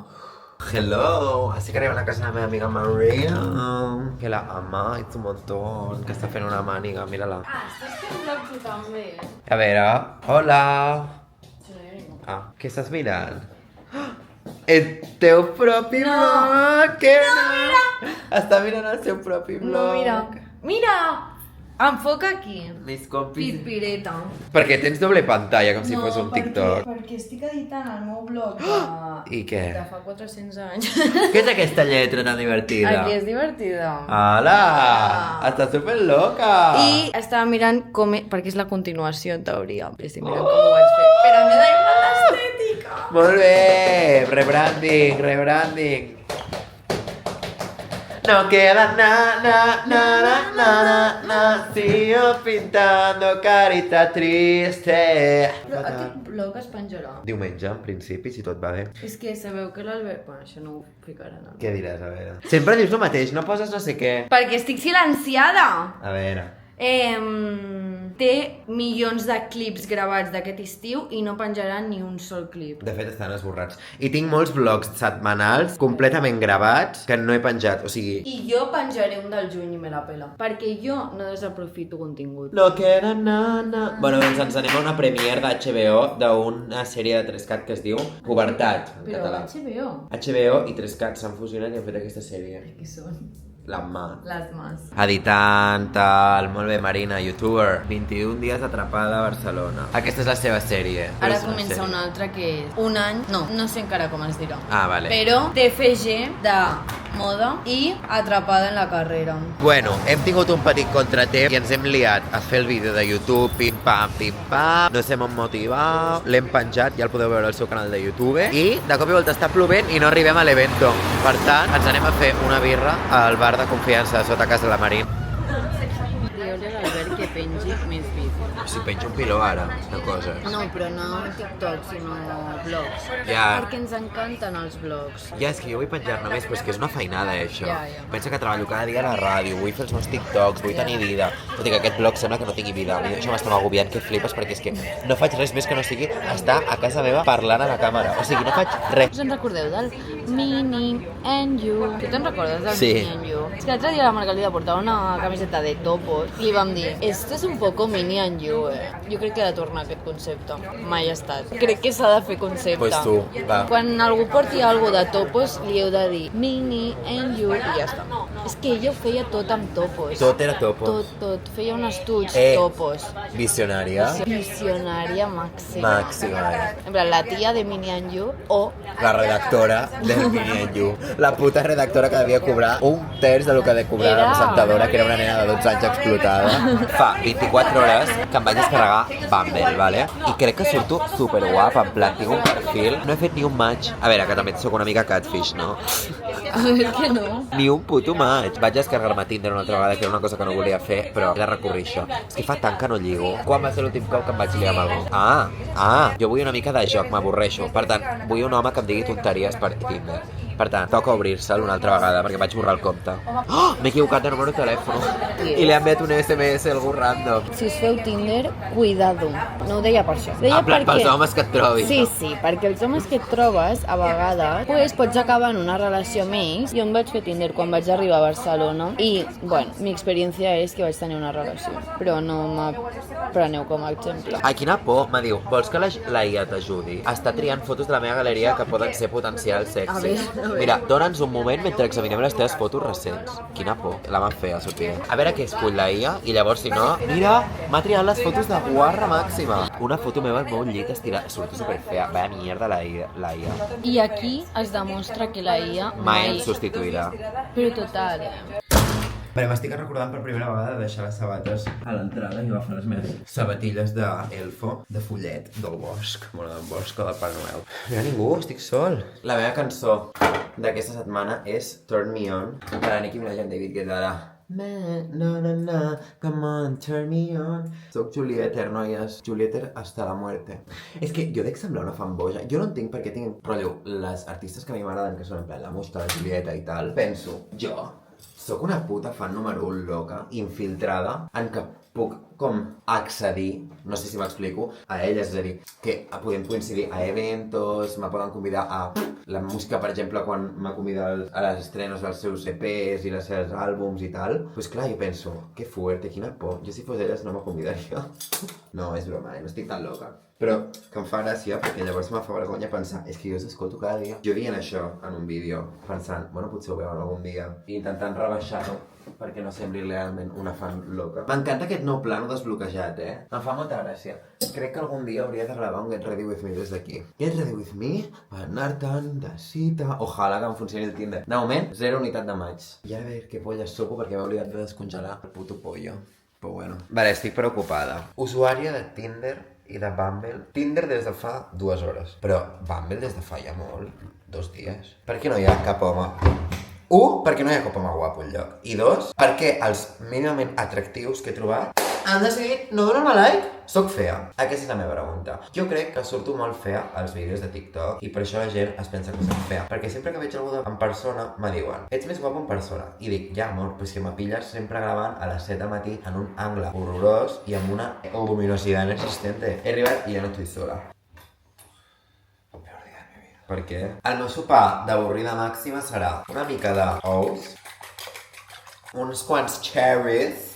Speaker 2: Hello, así que arriba a la casa de mi amiga Maria, que la ama y un montón, que está haciendo una màniga, mírala.
Speaker 4: Estàs fent vlog tu també?
Speaker 2: A veure, hola.
Speaker 4: Sí.
Speaker 2: Què estàs mirant? El teu propi vlog! Que no! Està mirant el seu propi vlog.
Speaker 7: No, mira. Mira! Enfoca aquí.
Speaker 2: Mis compis...
Speaker 7: Pipireta.
Speaker 2: Perquè tens doble pantalla, com si fos un TikTok.
Speaker 7: Perquè estic editant el meu blog
Speaker 2: I què?
Speaker 7: de fa 400 anys.
Speaker 2: Què és aquesta lletra tan divertida?
Speaker 7: Aquí és divertida.
Speaker 2: Ala! Està superloca!
Speaker 7: I estava mirant com... perquè és la continuació, en teoria. Estic mirant com ho vaig fer. Però m'he de igual l'estètica.
Speaker 2: Molt bé! Rebranding, rebranding. No queda na, sigo pintando carita triste.
Speaker 7: Però aquest blog es penjarà.
Speaker 2: Diumenge, en principi, si tot va bé.
Speaker 7: És que sabeu que l'Albert... Bueno, això no ho ficaran.
Speaker 2: Què diràs, a veure? Sempre dius el mateix, no poses no sé què.
Speaker 7: Perquè estic silenciada.
Speaker 2: A veure...
Speaker 7: té milions de clips gravats d'aquest estiu i no penjarà ni un sol clip.
Speaker 2: De fet, estan esborrats. I tinc molts vlogs setmanals completament gravats que no he penjat, o sigui...
Speaker 7: I jo penjaré un del juny i me la pela, perquè jo no desaprofito contingut.
Speaker 2: No queda nana... Bueno, doncs ens anem a una premiere d'HBO d'una sèrie de 3CAT que es diu Pubertat, en
Speaker 7: Però
Speaker 2: català.
Speaker 7: HBO?
Speaker 2: HBO i 3CAT s'han fusionat i han fet aquesta sèrie.
Speaker 7: Què són?
Speaker 2: La mà.
Speaker 7: Les mans.
Speaker 2: Editant, tal, molt bé, Marina, youtuber. 21 dies atrapada a Barcelona. Aquesta és la seva sèrie.
Speaker 7: Ara
Speaker 2: És una
Speaker 7: comença
Speaker 2: sèrie.
Speaker 7: una altra que és un any, no sé encara com es dirà.
Speaker 2: Ah, vale.
Speaker 7: Però TFG de moda i atrapada en la carrera.
Speaker 2: Bueno, hem tingut un petit contratemp i ens hem liat a fer el vídeo de YouTube, pim pam, nos hem motivat, l'hem penjat, ja el podeu veure al seu canal de YouTube, i de cop i volta està plovent i no arribem a l'evento. Per tant, ens anem a fer una birra al bar de confiança sota casa de la Marín.
Speaker 7: Digue-li a l'Albert que pengi més vídeos.
Speaker 2: Si penjo un piló ara, de coses.
Speaker 7: No, però no TikTok, sinó vlogs.
Speaker 2: Ja.
Speaker 7: Perquè ens encanten els vlogs.
Speaker 2: Ja, és que jo vull penjar-ne més, però és que és una feinada, això.
Speaker 7: Ja.
Speaker 2: Pensa que treballo cada dia a la ràdio, vull fer els meus TikToks, vull tenir vida. Tot i que aquest blog sembla que no tingui vida. A mi això m'estava agobiant, que flipes, perquè és que no faig res més que no sigui estar a casa meva parlant a la càmera. O sigui, no faig res.
Speaker 7: Us en recordeu del Meaning and You? Tu te'n recordes del
Speaker 2: Sí.
Speaker 7: Meaning and You? És que l'altre dia la Margalida portava una camiseta de topos i li vam dir, esto es un poco Meaning and You, Jo crec que ha de tornar aquest concepte. Mai ha estat. Crec que s'ha de fer concepte.
Speaker 2: Pues tu, va.
Speaker 7: Quan algú porti alguna de topos, li heu de dir Meaning and You i ja està. És que ella ho feia tot amb topos.
Speaker 2: Tot era topos.
Speaker 7: Tot. Feia un estuig topos.
Speaker 2: Visionària.
Speaker 7: Visionària màxima.
Speaker 2: Màxima.
Speaker 7: En plan, la tia de Mini and You o
Speaker 2: La redactora del Mini and You. La puta redactora que devia cobrar un terç del que havia de cobrar la presentadora, que era una nena de 12 anys explotada. Fa 24 hores que em vaig descarregar Bumble, vale? I crec que surto superguapa, en plan, tinc un perfil. No he fet ni un match. A veure, que també sóc una mica catfish, no?
Speaker 7: a veure que no.
Speaker 2: Ni un puto match. Vaig descarregar-me Tinder una altra vegada, que era una cosa que no volia fer, però he de recórrer això. És que fa tant que no lligo. Quan va ser l'últim cop que em vaig liar amb algú? Jo vull una mica de joc, m'avorreixo. Per tant, vull un home que em digui tonteries per Tinder. Per tant, toca obrir-se'l una altra vegada perquè vaig borrar el compte. Oh, m'he equivocat de número de telèfon i li he enviat un SMS a algú random.
Speaker 7: Si us feu Tinder, cuidado. No ho deia per això. Deia
Speaker 2: Pels homes que et trobis.
Speaker 7: Sí, perquè els homes que et trobes, a vegades, pues, pots acabar en una relació amb ells. Jo em vaig fer Tinder quan vaig arribar a Barcelona i, bueno, mi experiència és que vaig tenir una relació, però no me preneu com a exemple.
Speaker 2: Ai, quina por. Me diu, vols que la IA t'ajudi? Està triant fotos de la meva galeria que poden ser potencials sexis. Mira, dona'ns un moment mentre examinem les teves fotos recents. Quina por. La van fer a sortir. A veure què escull la IA i llavors, si no... Mira, m'ha triat les fotos de guarra màxima. Una foto meva al meu llit estirada. Surto superfea. Vaya mierda la IA.
Speaker 7: I aquí es demostra que la IA
Speaker 2: Mai em substituirà.
Speaker 7: Però total,
Speaker 2: Vale, m'estic recordant per primera vegada de deixar les sabates a l'entrada i agafar les meves sabatilles d'elfo, de follet, del bosc. Bueno, del bosc o del Pare Noel. No hi ha ningú, estic sol. La meva cançó d'aquesta setmana és Turn Me On, de la Nicki Minaj amb David Guetta. Na, come on, turn me on. Soc Julieter, noies. Julieter hasta la muerte. És que jo dec semblar una fanboja. Jo no entenc per què tinc rotllo les artistes que a mi m'agraden, que són en plan la Mosca, la Julieta i tal. Penso, jo sóc una puta fan número 1 loca, infiltrada, en què puc com accedir, no sé si m'explico, a elles, és a dir, que podem coincidir a eventos, me poden convidar a la música, per exemple, quan m'ha convidat a les estrenes dels seus EPs i els seus àlbums i tal. Pues clar, jo penso, que fuerte, quina por. Jo si fos elles no me convidaria. No, és broma, no estic tan loca. Però que em fa gràcia, perquè llavors me fa vergonya pensar, és que jo us escolto cada dia. Jo dient això en un vídeo, pensant, bueno, potser ho veuen algun dia, i intentant rebaixar-ho perquè no sembli realment una fan loca. M'encanta aquest nou plano desbloquejat, Em fa molta gràcia. Crec que algun dia hauria de gravar un Get Ready With Me des d'aquí. Get Ready With Me, per anar-te'n de cita... Ojalà que em funcioni el Tinder. De moment, 0 unitat de maig. I ara a veure què polles soco perquè m'he oblidat de descongelar el puto pollo. Però bueno. Vale, estic preocupada. Usuària de Tinder i de Bumble. Tinder des de fa 2 hores. Però Bumble des de fa ja molt. 2 dies. Per què no hi ha cap home? 1, perquè no hi ha cap home guapo al lloc. I 2, perquè els mínimament atractius que he trobat han decidit no donar-me like. Soc fea. Aquesta és la meva pregunta. Jo crec que surto molt fea als vídeos de TikTok i per això la gent es pensa que soc fea. Perquè sempre que veig algú en persona me diuen ets més guapo en persona. I dic, ja amor, però és que me pilles sempre gravant a les 7 del matí en un angle horrorós i amb una luminosidad inexistente. He arribat i ja no estic sola. Per què? El meu sopar d'avorrida màxima serà una mica d'ous, uns quants cherries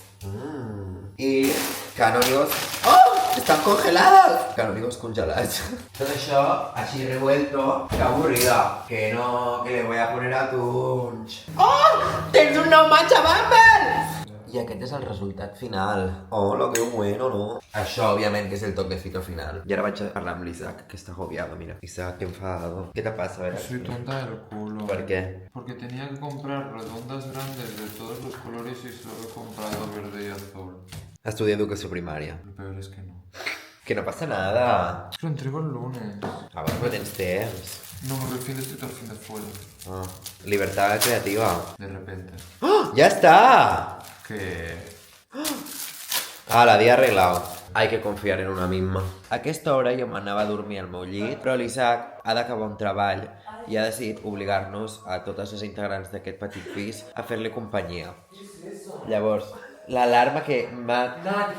Speaker 2: i canónigos... ¡Oh! ¡Están congelados! Canónigos congelats. Tot això, així revuelto, que avorrida. Que no, que le voy a poner atuns. ¡Oh! ¡Tens un nou matcha Bumble! I aquest és el resultat final. Oh, lo que bueno, no? Això, òbviament, que és el toquecito final. I ara vaig a parlar amb l'Isaac, que està agobiado, mira. Isaac, que enfadado. ¿Qué te pasa, verdad?
Speaker 5: Soy tonta del culo.
Speaker 2: ¿Por qué?
Speaker 5: Porque tenía que comprar redondas grandes de todos los colores y solo he comprado verde y azul.
Speaker 2: Estudia educació primària.
Speaker 5: Lo peor es que no.
Speaker 2: Que no passa nada.
Speaker 5: Lo entrego el lunes.
Speaker 2: A veure, però tens temps.
Speaker 5: No, el fin de estoy todo el fin de fuera.
Speaker 2: Ah, libertad creativa.
Speaker 5: De repente.
Speaker 2: ¡Oh! ¡Ya está!
Speaker 5: Que...
Speaker 2: Ah, la dia arreglado. Hay que confiar en una misma. A aquesta hora jo m'anava a dormir al meu llit, però l'Isaac ha d'acabar un treball i ha decidit obligar-nos a totes les integrants d'aquest petit pis a fer-li companyia. Llavors, l'alarma que m'ha...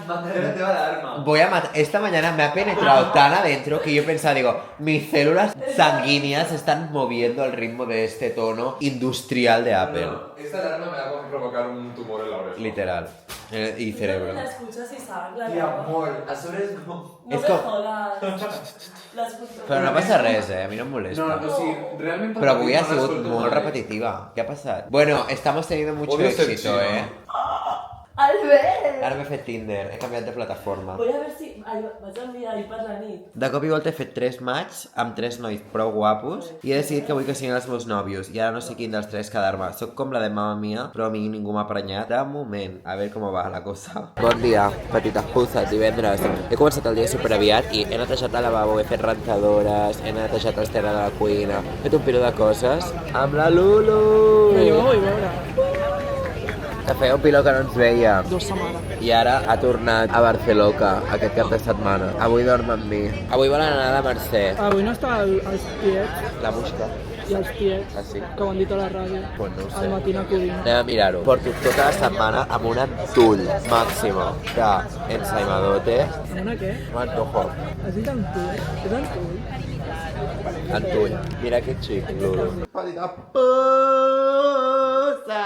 Speaker 5: Mataré la teva alarma.
Speaker 2: Voy a matar... Esta mañana me ha penetrado tan adentro que yo pensaba, digo, mis células sanguíneas están moviendo al ritmo de este tono industrial de Apple.
Speaker 5: No, esta alarma me va a provocar un tumor en la oreja.
Speaker 2: Literal. Y cerebro.
Speaker 9: La escuchas, Isaac, la
Speaker 5: Tía, amor, a sobre es como...
Speaker 9: No
Speaker 2: Es
Speaker 9: me
Speaker 2: com-
Speaker 9: jodas. La escucho.
Speaker 2: Però no passa res, a mi no em molesta.
Speaker 5: No, o sigui, realment...
Speaker 2: Però avui ha sigut molt repetitiva. ¿Qué ha pasado? Bueno, estamos teniendo mucho
Speaker 5: Odio ser
Speaker 2: éxito,
Speaker 5: chino.
Speaker 2: ¿eh?
Speaker 9: Albert!
Speaker 2: Ara m'he fet Tinder, he canviat de plataforma.
Speaker 9: Voy a ver si... Ai, vaig enviar ahir per la nit.
Speaker 2: De cop i volta he fet 3 matchs amb 3 nois prou guapos i he decidit que vull que siguin els meus nòvios i ara no sé quin dels 3 quedar-me. Soc com la de mama mia, però a mi ningú m'ha prenyat. De moment, a veure com va la cosa. Bon dia, petites puces, divendres. He començat el dia superaviat i he netejat el lavabo, he fet rentadores, he netejat el terra de la cuina, he fet un pilo de coses amb la Lulu!
Speaker 8: Jo vull veure.
Speaker 2: Que feia un piló que no ens veia.
Speaker 8: 2 setmanes.
Speaker 2: I ara ha tornat a Barceloca aquest cap de setmana. Avui dorm amb mi. Avui volen anar a la Mercè.
Speaker 8: Avui no està els tiets
Speaker 2: La busca.
Speaker 8: i els tiets
Speaker 2: Ah, sí?
Speaker 8: que ho han dit a la ràdio.
Speaker 2: Pues no ho sé.
Speaker 8: Al matí acudint.
Speaker 2: Anem a mirar-ho. Porto tota la setmana amb un entull màximo d'ensaimadote.
Speaker 8: Amb una què?
Speaker 2: Un antojo.
Speaker 8: Has dit amb tu? És amb tu?
Speaker 2: Entull. Mira aquest xic, Lulu. Petita puça!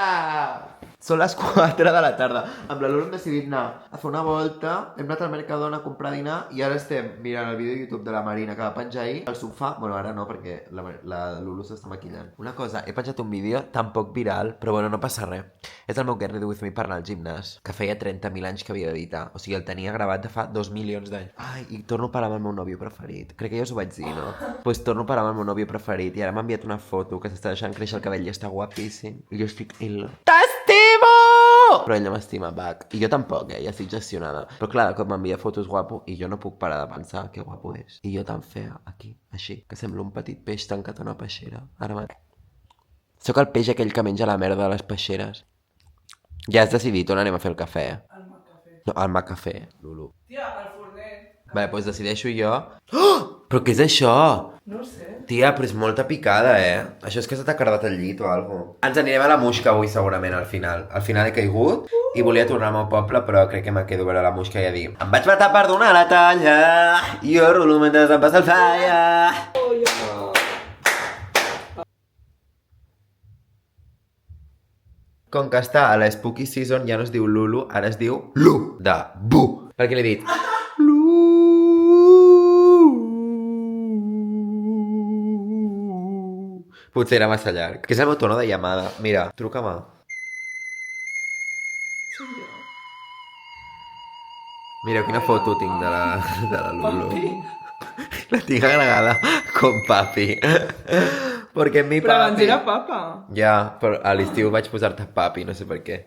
Speaker 2: Són les 4 de la tarda. Amb la Lulu hem decidit anar a fer una volta, hem anat al Mercadona a comprar dinar i ara estem mirant el vídeo de YouTube de la Marina que va penjar ahir al sofà. Bueno, ara no, perquè la Lulu s'està maquillant. Una cosa, he penjat un vídeo tampoc viral, però bueno, no passa res. És el meu Get Ready With Me per anar al gimnàs, que feia 30.000 anys que havia d'editar. O sigui, el tenia gravat de fa 2 milions d'anys. Ai, i torno a parlar amb el meu nòvio preferit. Crec que ja us ho vaig dir, no? Pues torno a parlar amb el meu nòvio preferit i ara m'ha enviat una foto que s'està deixant créixer el cabell i està guapíssim. I jo estic in love. T'estimo! Però ell no m'estima, bac. I jo tampoc, ja estic gestionada. Però clar, com m'envia fotos guapo i jo no puc parar de pensar que guapo és. I jo tan fea, aquí, així, que sembla un petit peix tancat a una peixera. Ara mateix. Sóc el peix aquell que menja la merda de les peixeres. Ja has decidit on anem a fer el cafè? Al Macafé. No, al Macafé, Lulu.
Speaker 8: Tia, al forner.
Speaker 2: Vale, doncs decideixo jo... Oh! Però què és això?
Speaker 8: No ho sé.
Speaker 2: Tia, però és molta picada, Això és que se t'ha cardat el llit o alguna cosa. Ens anirem a la Muixca avui, segurament, al final. Al final he caigut i volia tornar al meu poble, però crec que me quedo a veure la Muixca i a dir em vaig matar per donar la talla, jo rulo mentre em passa el falla. Com que està a la Spooky Season ja no es diu Lulu, ara es diu Lu, de Bu. Perquè l'he dit potser era massa llarg. Que és el meu tono de llamada. Mira, truca-me. Mireu quina foto tinc de la Lulu. La tinc agregada com papi. Perquè mi papi...
Speaker 8: Però abans era papa.
Speaker 2: Ja, però a l'estiu vaig posar-te papi, no sé per què.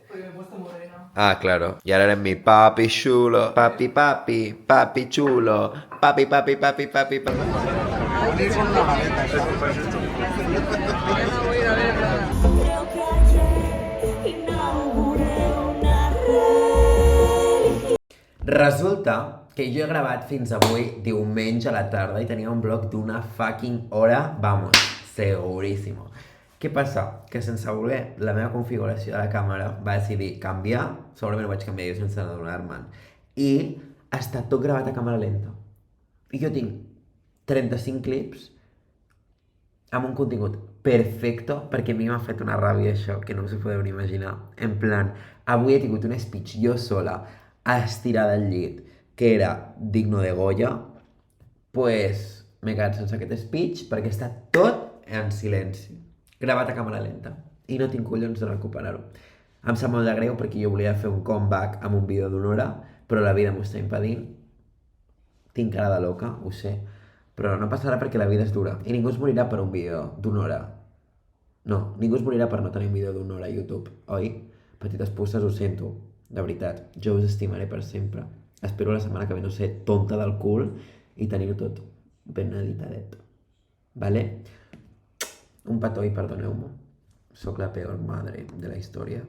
Speaker 2: Ah, claro. I ara era mi papi xulo, papi, papi, papi xulo, papi, papi, papi, papi, papi. Resulta que jo he gravat fins avui diumenge a la tarda i tenia un vlog d'una fucking hora, vamos, seguríssimo. Què passa? Que sense voler la meva configuració de la càmera va decidir canviar, segurament ho vaig canviar jo sense adonar-me'n, i està tot gravat a càmera lenta. I jo tinc 35 clips amb un contingut perfecto, perquè a mi m'ha fet una ràbia això, que no us ho podeu ni imaginar. En plan, avui he tingut un speech jo sola, estirada al llit, que era digno de Goya, pues m'he quedat sense aquest speech perquè està tot en silenci, gravat a càmera lenta, i no tinc collons de recuperar-ho. Em sap molt de greu perquè jo volia fer un comeback amb un vídeo d'una hora, però la vida m'ho està impedint. Tinc cara de loca, ho sé, però no passarà perquè la vida és dura i ningú es morirà per un vídeo d'una hora. No, ningú es morirà per no tenir un vídeo d'una hora a YouTube, oi? Petites pusses, ho sento, de veritat, jo us estimaré per sempre. Espero la setmana que ve no ser tonta del cul i tenir-ho tot ben editadet. Vale? Un petó i perdoneu-me. Soc la peor madre de la història.